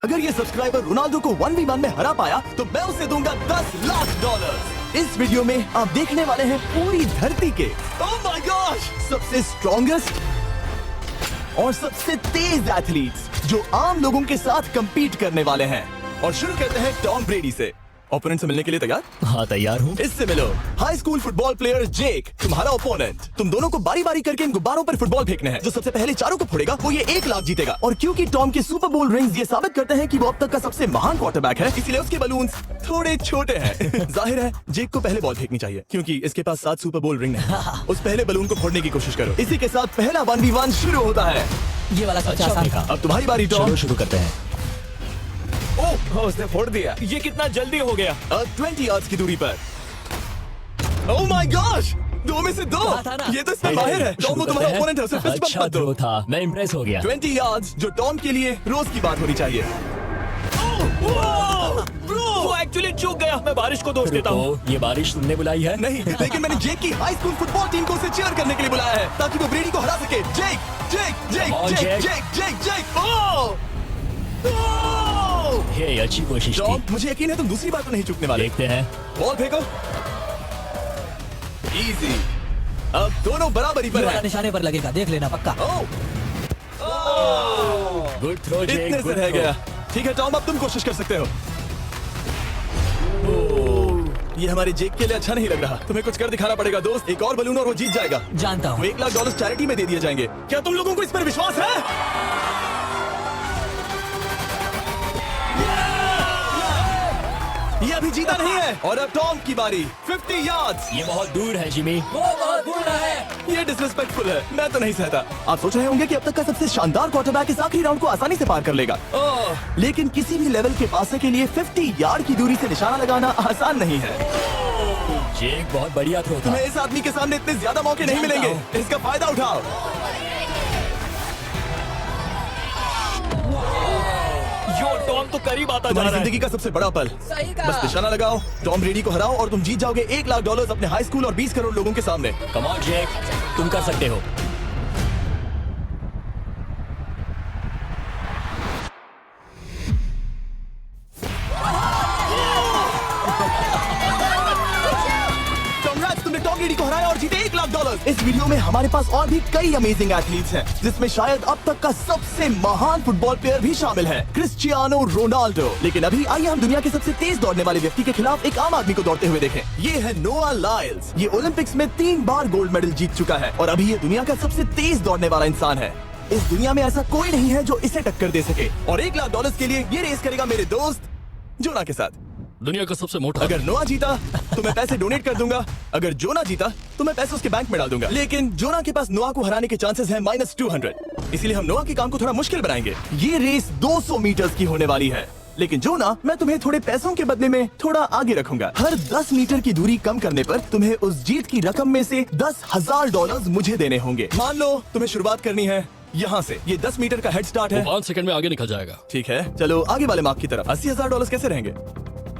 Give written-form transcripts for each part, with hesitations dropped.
अगर ये subscriber Ronaldo को 1v1 में हरा पाया तो मैं उसे दूंगा $10 लाख। इस वीडियो में आप देखने वाले हैं पूरी धरती के ओह माय गॉश सबसे स्ट्रॉन्गेस्ट और सबसे तेज एथलीट्स जो आम लोगों के साथ compete करने वाले हैं। और शुरू करते हैं टॉम ब्रेडी से। ओपोनेंट से मिलने के लिए तैयार? हाँ तैयार हूँ। इससे मिलो। हाई स्कूल फुटबॉल प्लेयर जेक तुम्हारा ओपोनेंट। तुम दोनों को बारी बारी करके इन गुब्बारों पर फुटबॉल फेंकने हैं। जो सबसे पहले चारों को फोड़ेगा वो ये 1 लाख जीतेगा। और क्योंकि टॉम के सुपर बोल रिंग्स ये साबित करते हैं कि वो अब तक का सबसे महान क्वार्टरबैक है, इसलिए उसके बलून्स थोड़े छोटे हैं। जाहिर है जेक को पहले बॉल फेंकनी चाहिए क्योंकि इसके पास 7 सुपर बोल रिंग है। उस पहले बलून को फोड़ने की कोशिश करो। इसी के साथ पहला 1v1 शुरू होता है। ये वाला सबसे आसान था। अब तुम्हारी बारी टॉम। शुरू करते हैं। ओह उसने फोड़ दिया। ये कितना जल्दी हो गया। 20 यार्ड्स की दूरी पर। ओह माय गॉश 2 में से 2। ये तो इसमें बाहर है। टॉम वो तुम्हारा ओपोनेंट है, उसे फिस्ट बम्प अच्छा मत दो। थ्रो था, मैं इम्प्रेस हो गया। 20 यार्ड्स जो टॉम के लिए रोज की बात होनी चाहिए। वो एक्चुअली चूक गया। मैं बारिश को दोष देता हूँ। रुको, ये बारिश तुमने बुलाई है? नहीं, लेकिन मैंने जेक की हाई स्कूल फुटबॉल टीम को उसे चीयर करने के लिए बुलाया है ताकि वो ब्रेडी को हरा सके। जेक जेक जेक Come on, जेक Jake. जेक जेक जेक ओह ये अच्छी कोशिश टॉम थी। मुझे यकीन है तुम दूसरी बार तो नहीं चूकने वाले। देखते हैं। बॉल फेंको। इजी। अब दोनों बराबरी पर हैं। निशाने पर लगेगा, देख लेना पक्का। गुड थ्रो जेक, इतने से गुड रह थ्रो। गया। ठीक है टॉम अब तुम कोशिश कर सकते हो। ये हमारे जेक के लिए अच्छा नहीं लग रहा। तुम्हें कुछ कर दिखाना पड़ेगा दोस्त। एक और बलून और वो जीत जाएगा। जानता वो हूँ। $1 लाख चैरिटी में दे दिए जाएंगे। क्या तुम लोगों को इस पर विश्वास है? ये अभी जीता नहीं है। और अब टॉम की बारी। 50 यार्ड्स। ये बहुत दूर है जिमी। वो बहुत बुरा है। ये डिसरिस्पेक्टफुल है। मैं तो नहीं सहता। आप सोच रहे होंगे कि अब तक का सबसे शानदार क्वार्टरबैक इस आखिरी राउंड को आसानी से पार कर लेगा। लेकिन किसी भी लेवल के पासे के लिए 50 यार्ड की दूरी से निशाना लगाना आसान नहीं है। जेक बहुत बढ़िया थ्रो था। तुम्हें इस आदमी के सामने इतने ज्यादा मौके नहीं जानता मिलेंगे। इसका फायदा उठाओ। यो टॉम तो करीब आता जा तुम्हारी रहा है। जिंदगी का सबसे बड़ा पल। सही कहा। बस निशाना लगाओ, टॉम ब्रेडी को हराओ और तुम जीत जाओगे $1 लाख अपने हाई स्कूल और 20 करोड़ लोगों के सामने। कम ऑन जेक, तुम कर सकते हो। Congrats, तुमने टॉम ब्रेडी को हराया और जीते $1 लाख। इस वीडियो में हमारे पास और भी कई अमेजिंग एथलीट्स हैं, जिसमें शायद अब तक का सबसे महान फुटबॉल प्लेयर भी शामिल है, क्रिस्टियानो रोनाल्डो। लेकिन अभी आइए हम दुनिया के सबसे तेज दौड़ने वाले व्यक्ति के खिलाफ एक आम आदमी को दौड़ते हुए देखें। ये है नोआ लाइल्स। ये ओलंपिक्स में 3 बार गोल्ड मेडल जीत चुका है और अभी ये दुनिया का सबसे तेज दौड़ने वाला इंसान है। इस दुनिया में ऐसा कोई नहीं है जो इसे टक्कर दे सके। और $1 लाख के लिए ये रेस करेगा मेरे दोस्त जोना के साथ। दुनिया का सबसे मोटा। अगर नोआ जीता तो मैं पैसे डोनेट कर दूंगा। अगर जोना जीता तो मैं पैसे उसके बैंक में डाल दूंगा। लेकिन जोना के पास नोआ को हराने के चांसेस हैं -200। इसीलिए हम नोआ के काम को थोड़ा मुश्किल बनाएंगे। ये रेस 200 मीटर्स की होने वाली है। लेकिन जोना, मैं तुम्हें थोड़े पैसों के बदले में थोड़ा आगे रखूंगा। हर 10 मीटर की दूरी कम करने पर तुम्हें उस जीत की रकम में से $10,000 मुझे देने होंगे। मान लो तुम्हें शुरुआत करनी है यहाँ से। ये 10 मीटर का हेड स्टार्ट है। 5 सेकंड में आगे निकल जाएगा। ठीक है चलो आगे वाले मार्क की तरफ। $80,000 कैसे रहेंगे?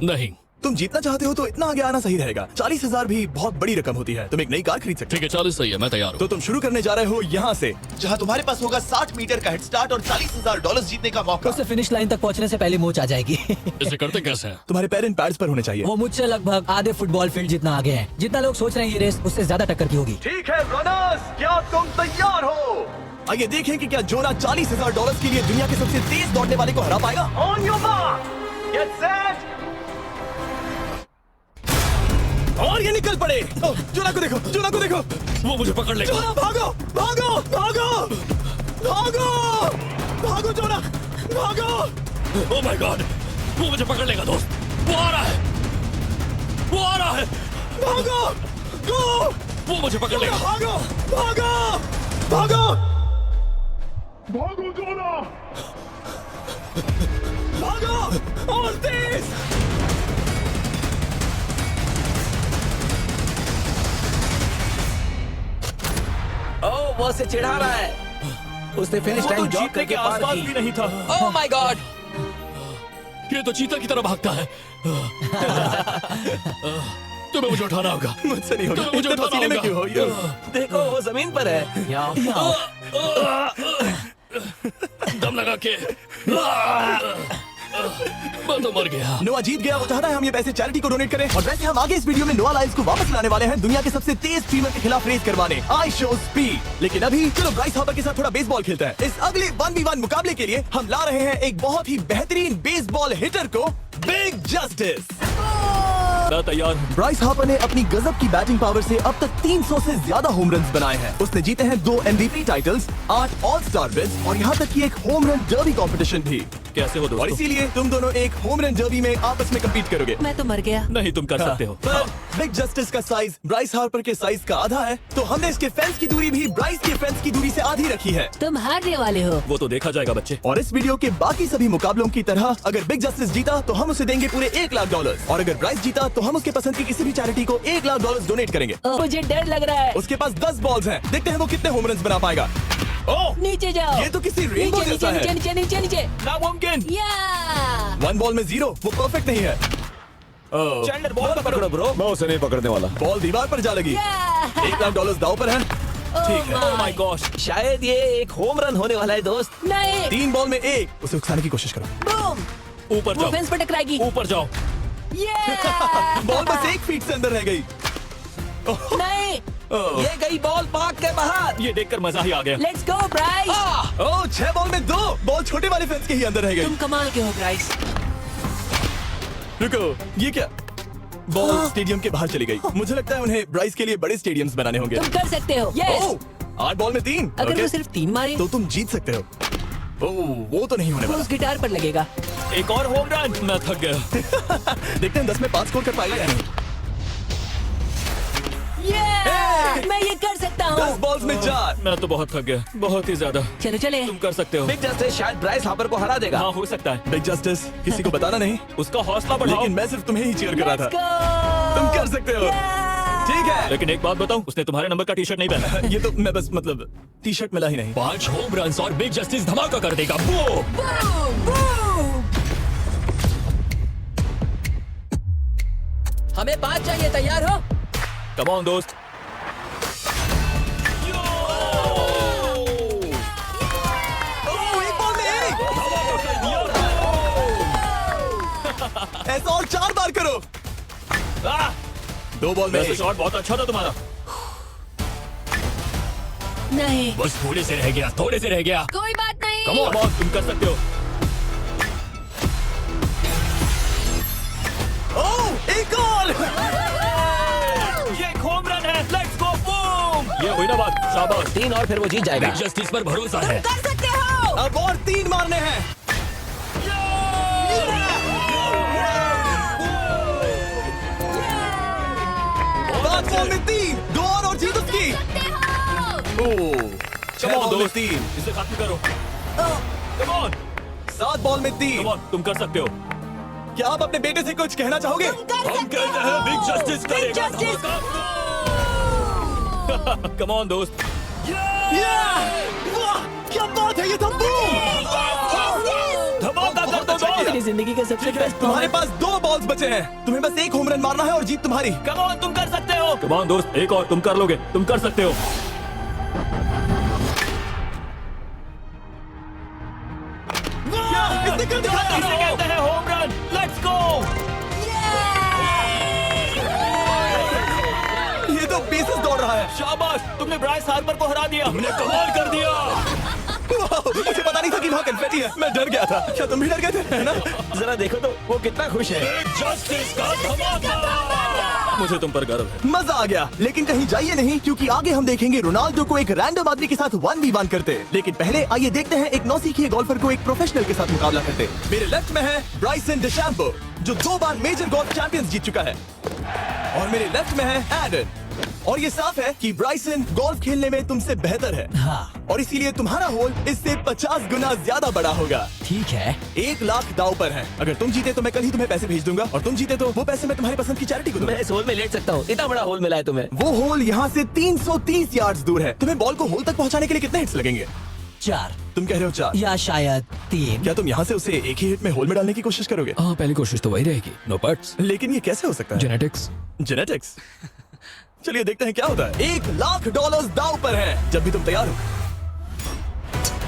नहीं तुम जीतना चाहते हो तो इतना आगे आना सही रहेगा। 40,000 भी बहुत बड़ी रकम होती है। तुम एक नई कार खरीद सकते ठीक है 40 सही है, मैं तैयार हो। हूँ। तो तुम शुरू करने जा रहे हो यहाँ से, जहाँ तुम्हारे पास होगा 60 मीटर का हेड स्टार्ट और $40,000 जीतने का मौका। उसे फिनिश लाइन तक पहुंचने से पहले मोच आ जाएगी। इसे करते कैसे हैं? तुम्हारे पैर इन पैड्स पर होने चाहिए। वो मुझसे लगभग आधे फुटबॉल फील्ड जितना आगे है। जितना लोग सोच रहे हैं ये रेस उससे ज्यादा टक्कर की होगी। ठीक है रनर्स, क्या तुम तैयार हो? आइए देखें कि क्या जोना $40,000 के लिए दुनिया के सबसे तेज दौड़ने वाले को हरा पाएगा। On your mark, get set, और ये निकल पड़े। जोना को देखो, जोना को देखो। वो मुझे पकड़ लेगा। जोना भागो, भागो, भागो, भागो, भागो जोना, भागो। ओह माय गॉड, वो मुझे पकड़ लेगा दोस्त। वो आ रहा है, वो आ रहा है। भागो, गो, वो मुझे पकड़ लेगा। भागो, भागो, भागो, भागो जोना। भागो और तेज। ओह वो उसे चिढ़ा रहा है। उसने फिनिश लाइन जॉग जीतने के करके पार आसपास भी की। नहीं था। Oh my God. ये तो चीता की तरह भागता है। तुम्हें मुझे उठाना होगा। मुझसे नहीं होगा। तुम्हें मुझे इतने उठाना पसीने में क्यों हो? होगा। देखो वो जमीन पर है। दम लगा के। मैं तो मर गया। नोआ जीत गया, वो चाहता है हम ये पैसे चैरिटी को डोनेट करें। और वैसे हम आगे इस वीडियो में नोआ लाइव्स को वापस लाने वाले हैं दुनिया के सबसे तेज स्ट्रीमर के खिलाफ रेस करवाने, आई शो स्पीड। लेकिन अभी चलो ब्राइस हार्पर के साथ थोड़ा बेसबॉल खेलते हैं। इस अगले 1v1 मुकाबले के लिए हम ला रहे हैं एक बहुत ही बेहतरीन बेसबॉल हिटर को, बिग जस्टिस। मैं तैयार हूँ। ब्राइस हार्पर ने अपनी गजब की बैटिंग पावर से अब तक 300 से ज्यादा होम रन्स बनाए हैं। उसने जीते हैं 2 MVP titles, 8 all star bids और यहाँ तक कि एक होम रन डर्बी कंपटीशन भी। कैसे हो और दोस्तों? इसीलिए तुम दोनों एक होम रन डर्बी में आपस में कम्पीट करोगे। मैं तो मर गया। नहीं, तुम कर सकते हो। पर बिग जस्टिस का साइज ब्राइस हार्पर के साइज का आधा है, तो हमने इसके फेंस की दूरी भी ब्राइस के फेंस की दूरी से आधी रखी है। तुम हारने वाले हो। वो तो देखा जाएगा बच्चे। और इस वीडियो के बाकी सभी मुकाबलों की तरह अगर बिग जस्टिस जीता तो हम उसे देंगे पूरे $1 लाख, और अगर ब्राइस जीता तो हम उसके पसंद की किसी भी चैरिटी को $1 लाख डोनेट करेंगे। मुझे डर लग रहा है। उसके पास 10 बॉल्स हैं, देखते हैं वो कितने होम रन्स बना पाएगा। ओह, नीचे जाओ। ये तो किसी रेनबो नीचे जैसा नीचे है। नीचे नीचे नीचे। नामुमकिन। या 1 बॉल में 0, वो परफेक्ट नहीं है। चैंडलर बॉल पकड़ो ब्रो। मैं उसे नहीं पकड़ने वाला। बॉल दीवार पर जा लगी। $1 लाख दाव पर है। ठीक है। Oh my gosh. शायद ये एक होम रन होने वाला है दोस्त। नहीं। 3 बॉल में 1, उसे उकसाने की कोशिश करो। बूम। ऊपर वो जाओ, फेंस पर टकराएगी। ऊपर जाओ। बॉल बस 1 फीट से अंदर रह गई। नहीं। ये गई बॉल पार्क के बाहर। ये देखकर मजा ही आ गया। Let's go Bryce. Oh, 6 ball में 2, बॉल छोटे वाले फेंस के ही अंदर रह गई। तुम कमाल के हो ब्राइस। रुको, ये क्या? बॉल स्टेडियम के बाहर चली गई। मुझे लगता है उन्हें ब्राइस के लिए बड़े स्टेडियम्स बनाने होंगे। तुम कर सकते हो। यस। ओह, 8 बॉल में 3। अगर ओके, वो सिर्फ 3 मारे तो तुम जीत सकते हो। ओह, वो तो नहीं होने वो वाला। उस गिटार पर लगेगा। एक और होम रन। मैं थक गया। देखते हैं 10 में 5 स्कोर कर पाएगा या नहीं। ये मैं ये कर सकता 10 हूँ। बॉल्स में 4। मैं तो बहुत थक गया, बहुत ही ज्यादा। चलो चले। तुम कर सकते हो। बिग जस्टिस शायद ब्राइस हार्पर को हरा देगा। हाँ, हो सकता है। बिग जस्टिस, किसी को बताना नहीं, उसका हौसला बढ़ाओ। लेकिन मैं सिर्फ तुम्हें ही चीयर कर रहा Let's था। go। तुम कर सकते हो। ठीक है। लेकिन एक बात बताऊं, उसने तुम्हारे नंबर का टी शर्ट नहीं पहना। ये तो मैं बस मतलब टी-शर्ट मिला ही नहीं। 5 होम रन और बिग जस्टिस धमाका कर देगा। बूम। Boom, boom. हमें 5 चाहिए, तैयार हो? कम ऑन दोस्त। ओह, 1 बॉल में 1। ऐसा और 4 बार करो। 2 बॉल में वैसे 1। शॉट बहुत अच्छा था तुम्हारा। नहीं। बस थोड़े से रह गया, थोड़े से रह गया। कोई बात नहीं। कम ऑन, तुम कर सकते हो। ओह, एक और। ये एक होम रन है। Let's go boom. ये हुई ना बात। शाबाश। 3 और फिर वो जीत जाएगा। बिग जस्टिस पर भरोसा है। कर सकते हो। अब और 3 मारने हैं। 5 बॉल में 3, 2 और जीत उसकी। ओह, 6 कम ऑन बॉल में दोस्त, 3, इसे खत्म करो। कम ऑन, 7 बॉल में 3। कम ऑन, तुम कर सकते हो। क्या आप अपने बेटे से कुछ कहना चाहोगे? हम कहते हैं बिग जस्टिस करेगा। कम ऑन दोस्त। वाह, क्या बात है, ये तो बूम। धमाका कर दो दोस्त। मेरी जिंदगी का सबसे बेस्ट तुम्हारे पास 2 बॉल्स बचे हैं, तुम्हें बस 1 होम रन मारना है और जीत तुम्हारी। कम ऑन, तुम कर सकते हो। कम ऑन दोस्त, एक और, तुम कर लोगे, तुम कर सकते हो। इसने कर दिखाया। इसे कहते हैं होम रन। Let's go. ये तो बेसिस दौड़ रहा है। शाबाश, तुमने ब्राइस हार्पर को हरा दिया। तुमने कमाल कर दिया। वाह, मुझे पता नहीं था कि वहाँ कन्फेटी है। मैं डर गया था। क्या तुम भी डर गए थे, है ना? जरा देखो तो वो कितना खुश है। बिग जस्टिस का धमाका। मुझे तुम पर गर्व है। मजा आ गया, लेकिन कहीं जाइए नहीं, क्योंकि आगे हम देखेंगे रोनाल्डो को एक रैंडम आदमी के साथ 1v1 करते। लेकिन पहले आइए देखते हैं एक नौसिखिए गोल्फर को एक प्रोफेशनल के साथ मुकाबला करते। मेरे लेफ्ट में है ब्राइसन डिशैम्बो, जो 2 बार मेजर गोल्फ चैंपियंस जीत चुका है, और मेरे लेफ्ट में है एडन। और ये साफ है कि ब्राइसन गोल्फ खेलने में तुमसे बेहतर है। हाँ। और इसीलिए तुम्हारा होल इससे 50 गुना ज्यादा बड़ा होगा। ठीक है। 1 लाख दाव पर है। अगर तुम जीते तो मैं कल ही तुम्हें पैसे भेज दूंगा, और तुम जीते तो वो पैसे मैं तुम्हारी पसंद की चैरिटी को दूंगा। मैं इस होल में लेट सकता हूँ। इतना बड़ा होल मिला है तुम्हें। वो होल यहाँ से 330 यार्ड्स दूर है। तुम्हें बॉल को होल तक पहुँचाने के लिए कितने हिट्स लगेंगे? 4 तुम कह रहे हो 4? या शायद 3। क्या तुम यहाँ से उसे एक ही हिट में होल में डालने की कोशिश करोगे? हाँ, पहली कोशिश तो वही रहेगी। No buts. लेकिन ये कैसे हो सकता है? जेनेटिक्स। जेनेटिक्स। चलिए देखते हैं क्या होता है। $1 लाख दाव पर है। जब भी तुम तैयार हो।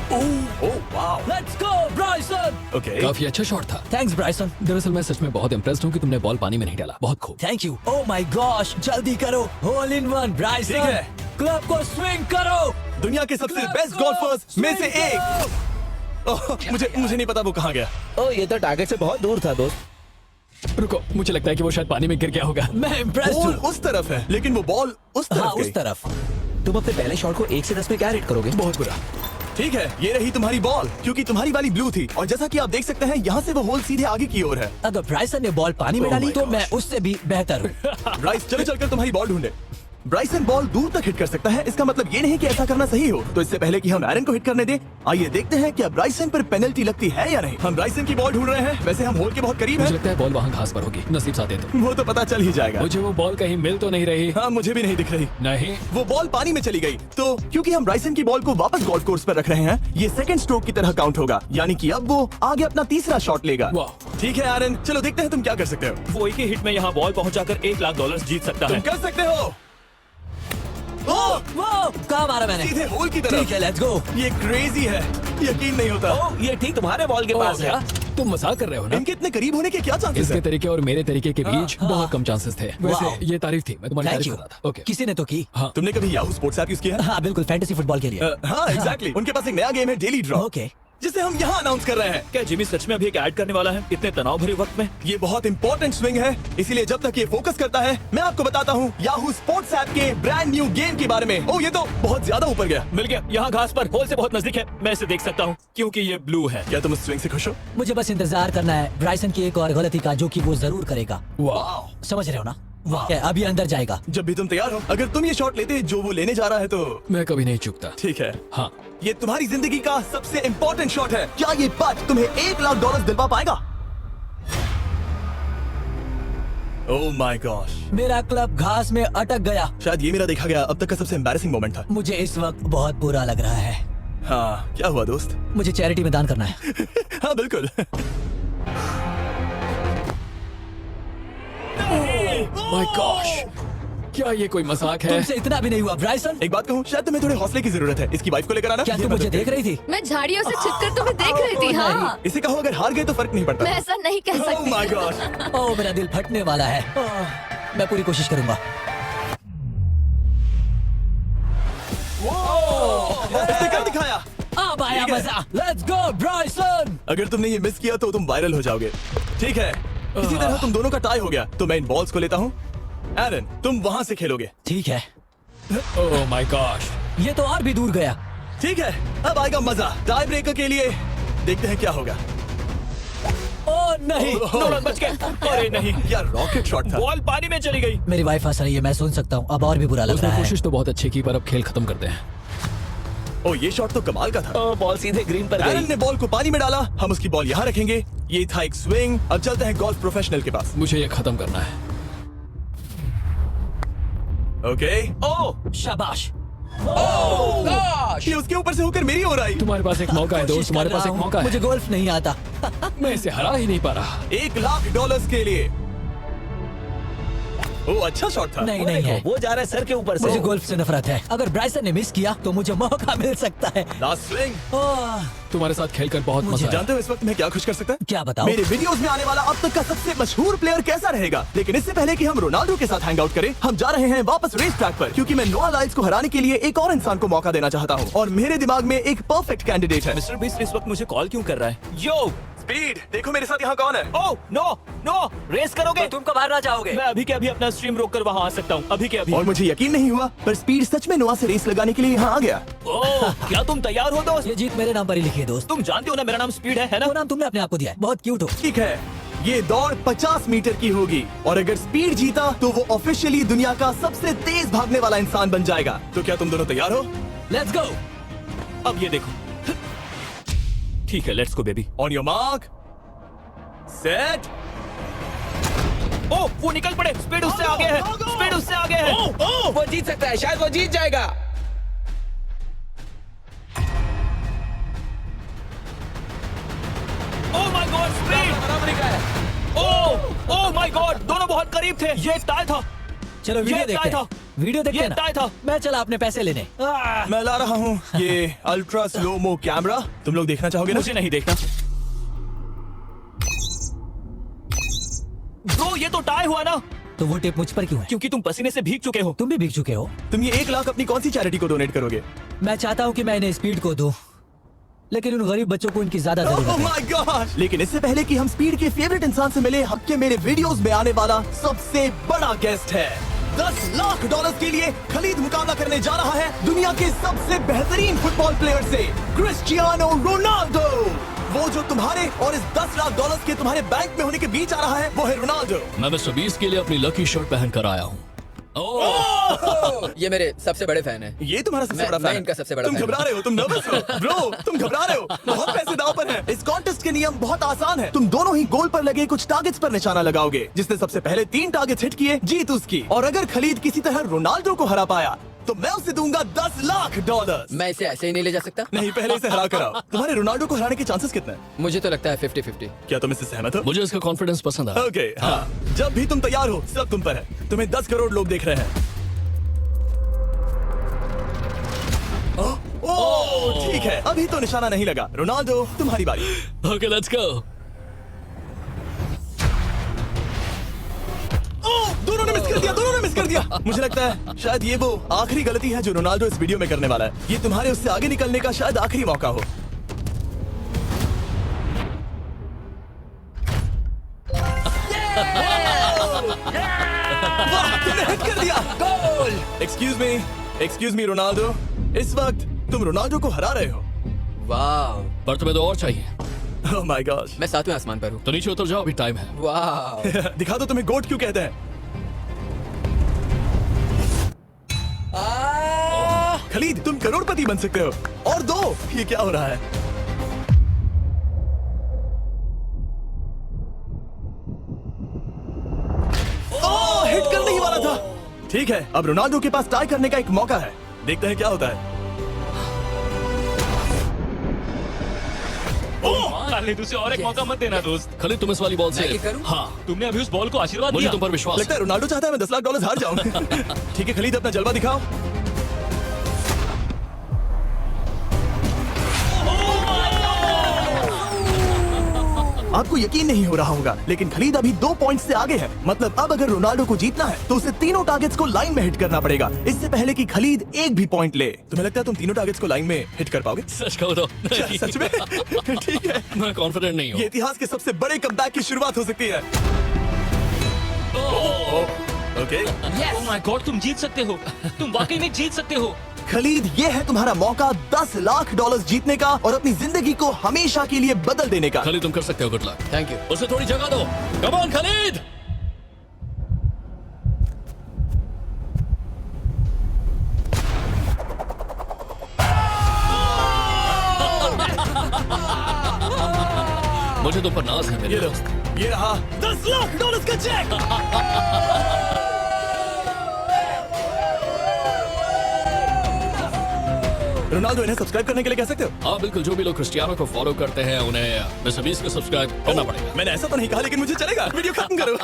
Oh wow, let's go Bryson. Okay काफी अच्छा शॉट था। Thanks Bryson. दरअसल मैं सच में बहुत इम्प्रेस्ड हूँ कि तुमने बॉल पानी में नहीं डाला। बहुत खूब। Thank you. Oh my gosh, जल्दी करो, होल इन वन ठीक ब्राइसन। है। क्लब को स्विंग करो। दुनिया के सबसे बेस्ट गोल्फर्स में से एक। ओह, मुझे नहीं पता वो कहाँ गया। ओ ये तो टारगेट से बहुत दूर था दोस्त। रुको, मुझे लगता है कि वो शायद पानी में गिर गया होगा। मैं इम्प्रेस्ड बॉल हूँ। उस तरफ है, लेकिन वो बॉल उस तरफ हाँ, गई। उस तरफ। तुम अपने पहले शॉट को 1 से 10 में क्या रेट करोगे? बहुत बुरा। ठीक है, ये रही तुम्हारी बॉल, क्योंकि तुम्हारी वाली ब्लू थी और जैसा कि आप देख सकते हैं यहाँ से वो होल सीधे आगे की ओर है। अगर ब्राइसन ने बॉल पानी में Oh डाली my तो gosh. मैं उससे भी बेहतर हूँ। ब्राइस चलो चलकर तुम्हारी बॉल ढूंढे। ब्राइसन बॉल दूर तक हिट कर सकता है, इसका मतलब ये नहीं कि ऐसा करना सही हो। तो इससे पहले कि हम एरन को हिट करने दें, आइए देखते हैं क्या ब्राइसन पर पेनल्टी लगती है या नहीं। हम ब्राइसन की बॉल ढूंढ रहे हैं, वैसे हम होल के बहुत करीब मुझे हैं। लगता है बॉल वहाँ घास पर होगी। नसीब साथ दे तो। वो तो पता चल ही जाएगा। मुझे वो बॉल कहीं मिल तो नहीं रही। हाँ, मुझे भी नहीं दिख रही। नहीं। वो बॉल पानी में चली गई। तो क्योंकि हम ब्राइसन की बॉल को वापस गोल्फ कोर्स पर रख रहे हैं, ये सेकंड स्ट्रोक की तरह काउंट होगा, यानी कि अब वो आगे अपना तीसरा शॉट लेगा। वाह। ठीक है एरन, चलो देखते हैं तुम क्या कर सकते हो। वो एक ही हिट में यहाँ बॉल पहुंचाकर $1 लाख जीत सकता तुम है। कर सकते हो। ओह, वो कहाँ मारा मैंने? सीधे होल की तरफ। ठीक है, लेट्स गो। ये क्रेजी है, यकीन नहीं होता। ओ ये ठीक तुम्हारे बॉल के पास है। तुम मजाक कर रहे हो ना? इनके इतने करीब होने के क्या चांसेस इसके हैं? तरीके और मेरे तरीके के बीच बहुत कम चांसेस थे। वाह। वैसे ये तारीफ थी, मैं तुम्हारी थैंक तारीफ यू। कर रहा था। ओके। किसी ने तो की। हाँ। तुमने कभी याहू स्पोर्ट्स ऐप यूज किया है? हाँ बिल्कुल, फैंटेसी फुटबॉल के लिए। हाँ एग्जैक्टली। उनके पास एक नया गेम है, डेली ड्रॉ, ओके। जिसे हम यहाँ अनाउंस कर रहे हैं। क्या जिमी सच में अभी एक ऐड करने वाला है इतने तनाव भरे वक्त में? ये बहुत इंपॉर्टेंट स्विंग है, इसीलिए जब तक ये फोकस करता है, मैं आपको बताता हूँ याहू स्पोर्ट्स ऐप के ब्रांड न्यू गेम के बारे में। ओह, ये तो बहुत ज्यादा ऊपर गया। मिल गया। यहाँ घास पर होल से बहुत नजदीक है। मैं इसे देख सकता हूँ क्योंकि ये ब्लू है। क्या तुम इस स्विंग से खुश हो? मुझे बस इंतजार करना है ब्राइसन की एक और गलती का, जो कि वो जरूर करेगा। वाह। समझ रहे हो ना? वाह। अब ये अंदर जाएगा। जब भी तुम तैयार हो, अगर तुम ये शॉट लेते जो वो लेने जा रहा है तो मैं कभी नहीं चूकता। ठीक है। हाँ। ये तुम्हारी जिंदगी का सबसे इम्पोर्टेंट शॉट है। क्या ये पट तुम्हें $1 लाख दिलवा पाएगा? ओह माय गॉश, मेरा क्लब घास में अटक गया। शायद ये मेरा देखा गया अब तक का सबसे एम्बैरेसिंग मोमेंट था। मुझे इस वक्त बहुत बुरा लग रहा है। हाँ, क्या हुआ दोस्त? मुझे चैरिटी में दान करना है। हाँ बिल्कुल। माय गॉश, क्या ये कोई मजाक है? तुमसे इतना भी नहीं हुआ ब्राइसन। एक बात कहूँ, शायद तुम्हें थोड़े हौसले की जरूरत है। इसकी वाइफ को लेकर आना। क्या ये तुम मैं मुझे तो- देख रही थी? मैं झाड़ियों से छिपकर तुम्हें देख रही थी। हाँ, इसे कहो अगर हार गए तो फर्क नहीं पड़ता। मैं ऐसा नहीं कह ओह सकती। My gosh. ओह मेरा दिल फटने वाला है। मैं पूरी कोशिश करूंगा। इसने कर दिखाया। अब आया ठीक है। मजा। Let's go Bryson. अगर तुमने ये मिस किया तो तुम वायरल हो जाओगे। ठीक है, इसी तरह तुम दोनों का टाई हो गया, तो मैं इन बॉल्स को लेता हूँ। एरन, तुम वहाँ से खेलोगे। ठीक है, ओह माय गॉश। ये तो और भी दूर गया। ठीक है, अब आएगा मजा। टाई ब्रेकर के लिए देखते हैं क्या होगा। ओह नहीं, दो रन बच गए। अरे नहीं, यार रॉकेट शॉट था। बॉल पानी में चली गई। मेरी वाइफ हंस रही है, मैं सुन सकता हूँ। अब और भी बुरा लग उसने रहा है। कोशिश तो बहुत अच्छी की, पर अब खेल खत्म करते हैं। ओ, ये शॉट तो कमाल का था। ओ बॉल सीधे ग्रीन पर एरन गई। ने बॉल को पानी में डाला, हम उसकी बॉल यहाँ रखेंगे। ये था एक स्विंग। अब चलते हैं गोल्फ प्रोफेशनल के पास। मुझे ये खत्म करना है। ओके। ओह, शाबाश। ये उसके ऊपर से होकर मेरी ओर आई। तुम्हारे पास एक मौका है दोस्त, तुम्हारे पास एक मौका मुझे है। गोल्फ नहीं आता। मैं इसे हरा ही नहीं पा रहा। $1 लाख के लिए। ओ, अच्छा शॉट था। नहीं नहीं है। वो जा रहा है सर के ऊपर से। मुझे गोल्फ से नफरत है। अगर ब्राइसन ने मिस किया तो मुझे मौका मिल सकता है। Last swing. ओह, तुम्हारे साथ खेलकर बहुत मजा आया। जानते हो इस वक्त मैं क्या खुश कर सकता? क्या बताओ? मेरे वीडियोस में आने वाला अब तक का सबसे मशहूर प्लेयर कैसा रहेगा। लेकिन इससे पहले कि हम रोनाल्डो के साथ हैंग आउट करें, हम जा रहे हैं वापस रेस ट्रैक पर, क्योंकि मैं नोआ लाइल्स को हराने के लिए एक और इंसान को मौका देना चाहता हूँ। और मेरे दिमाग में एक परफेक्ट कैंडिडेट है। मिस्टर बीस्ट इस वक्त मुझे कॉल क्यों कर रहा है? यो, स्पीड, देखो मेरे साथ यहाँ कौन है। ओह, नो, नो, रेस करोगे? तुम कब हारना चाहोगे? मैं अभी के अभी अपना स्ट्रीम रोककर वहाँ आ सकता हूँ। अभी के अभी। और मुझे यकीन नहीं हुआ, पर स्पीड सच में नोआ से रेस लगाने के लिए यहाँ आ गया। ओह, क्या तुम तैयार हो दोस्त? ये जीत मेरे नाम पर ही लिखी है दोस्त। तुम जानते हो ना मेरा नाम स्पीड है ना? वो नाम तुमने अपने आप को दिया है। बहुत क्यूट हो। ठीक है, ये दौड़ 50 मीटर की होगी, और अगर स्पीड जीता तो वो ऑफिशियली दुनिया का सबसे तेज भागने वाला इंसान बन जाएगा। तो क्या तुम दोनों तैयार हो? Let's go. अब ये देखो। ठीक है, let's go baby. On your mark, set. Oh, वो निकल पड़े। स्पीड उससे आगे है। स्पीड उससे आगे है। वो जीत सकता है, शायद वो जीत जाएगा। Oh my God, speed. बराबरी का है। ओह माय गॉड, दोनों बहुत करीब थे। ये टाई था। चलो वीडियो ये देखते टाई हैं। वीडियो देखते ये हैं ना। टाई था। मैं चला अपने पैसे लेने। मैं ला रहा हूँ ये अल्ट्रा स्लो-मो कैमरा। तुम लोग देखना चाहोगे ना? मुझे नहीं देखना। ब्रो ये तो टाई हुआ ना, तो वो टेप मुझ पर क्यों है? क्योंकि तुम पसीने से भीग चुके हो। तुम भी भीग चुके हो। तुम ये 1 लाख अपनी कौन सी चैरिटी को डोनेट करोगे? मैं चाहता हूँ कि मैं इन्हें स्पीड को दूं, लेकिन उन गरीब बच्चों को इनकी ज्यादा Oh जरूरत है। my gosh! लेकिन इससे पहले कि हम स्पीड के फेवरेट इंसान से मिले, हक्के मेरे वीडियोस में आने वाला सबसे बड़ा गेस्ट है। $10 लाख के लिए खलीद मुकाबला करने जा रहा है दुनिया के सबसे बेहतरीन फुटबॉल प्लेयर से, क्रिस्टियानो रोनाल्डो। वो जो तुम्हारे और इस $10 लाख के तुम्हारे बैंक में होने के बीच आ रहा है, वो है रोनाल्डो। मैं मिस्टर बीस्ट के लिए अपनी लकी शर्ट पहन कर आया हूँ। ये मेरे सबसे बड़े फैन है। ये तुम्हारा सबसे मैं- बड़ा मैं फैन इनका सबसे बड़ा तुम फैन घबरा रहे हो, तुम नर्वस हो ब्रो, तुम घबरा रहे हो। बहुत पैसे दांव पर हैं। इस कॉन्टेस्ट के नियम बहुत आसान है। तुम दोनों ही गोल पर लगे कुछ टारगेट्स पर निशाना लगाओगे। जिसने सबसे पहले 3 टारगेट्स हिट किए, जीत उसकी। और अगर खलीद किसी तरह रोनाल्डो को हरा पाया, तो मैं उसे दूंगा $10 लाख। मैं इसे ऐसे ही नहीं ले जा सकता। नहीं, पहले इसे हरा कर आओ। तुम्हारे रोनाल्डो को हराने के चांसेस कितने हैं? मुझे तो लगता है 50-50। क्या तुम इससे सहमत हो? मुझे इसका कॉन्फिडेंस पसंद आया। ओके, हाँ। जब भी तुम तैयार हो, सब तुम पर है। तुम्हें 10 करोड़ लोग देख रहे हैं। ओह, ठीक है, अभी तो निशाना नहीं लगा। रोनाल्डो, तुम्हारी बारी। Okay let's go. ओह, दोनों ने मिस कर दिया, दोनों ने मिस कर दिया। मुझे लगता है शायद ये वो आखिरी गलती है जो रोनाल्डो इस वीडियो में करने वाला है। ये तुम्हारे उससे आगे निकलने का शायद आखिरी मौका हो। वाह, तुमने हिट कर दिया। गोल। एक्सक्यूज मी रोनाल्डो, इस वक्त तुम रोनाल्डो को हरा रहे हो। वाह, पर तुम्हें तो और चाहिए, ओह माय गॉड। मैं 7वें आसमान पर हूँ। तो नीचे उतर जाओ, अभी टाइम है। वाह। दिखा दो तुम्हें गोट क्यों कहते हैं। खलीद, तुम करोड़पति बन सकते हो। और दो, ये क्या हो रहा है? ओह, हिट करने ही वाला था। ठीक है, अब रोनाल्डो के पास टाई करने का एक मौका है। देखते हैं क्या होता है। खालिद उसे और एक मौका मत देना दोस्त। खलीद तुम इस वाली बॉल मैं से। क्या करूं? हाँ, तुमने अभी उस बॉल को आशीर्वाद मुझे दिया। तुम पर विश्वास लगता है रोनाल्डो चाहता है मैं $10 लाख हार जाऊं। ठीक है खलीद, अपना जलवा दिखाओ। आपको यकीन नहीं हो रहा होगा, लेकिन खलीद अभी 2 पॉइंट से आगे है। मतलब अब अगर रोनाल्डो को जीतना है तो उसे तीनों टारगेट्स को लाइन में हिट करना पड़ेगा, इससे पहले कि खलीद एक भी पॉइंट ले। तुम्हें लगता है तुम तीनों टारगेट्स को लाइन में हिट कर पाओगे? सच कहो तो क्या, सच में? ठीक है, मैं कॉन्फिडेंट नहीं हूँ। ये इतिहास के सबसे बड़े कमबैक की शुरुआत हो सकती है। ओके, ओह माय गॉड, तुम जीत सकते हो। तुम वाकई में जीत सकते हो। खलीद, ये है तुम्हारा मौका $10 लाख जीतने का और अपनी जिंदगी को हमेशा के लिए बदल देने का। खलीद तुम कर सकते हो, गुड लक। Thank you. उसे थोड़ी जगह दो, कम ऑन खलीद। मुझे तुम पर नाज है मेरे ये लो, दोस्त। ये रहा $10 लाख का चेक। रोनाल्डो, इन्हें सब्सक्राइब करने के लिए कह सकते हो? हाँ बिल्कुल, जो भी लोग क्रिस्टियानो को फॉलो करते हैं उन्हें मिस्टर बीस्ट को सब्सक्राइब करना पड़ेगा। मैंने ऐसा तो नहीं कहा, लेकिन मुझे चलेगा। वीडियो खत्म करो।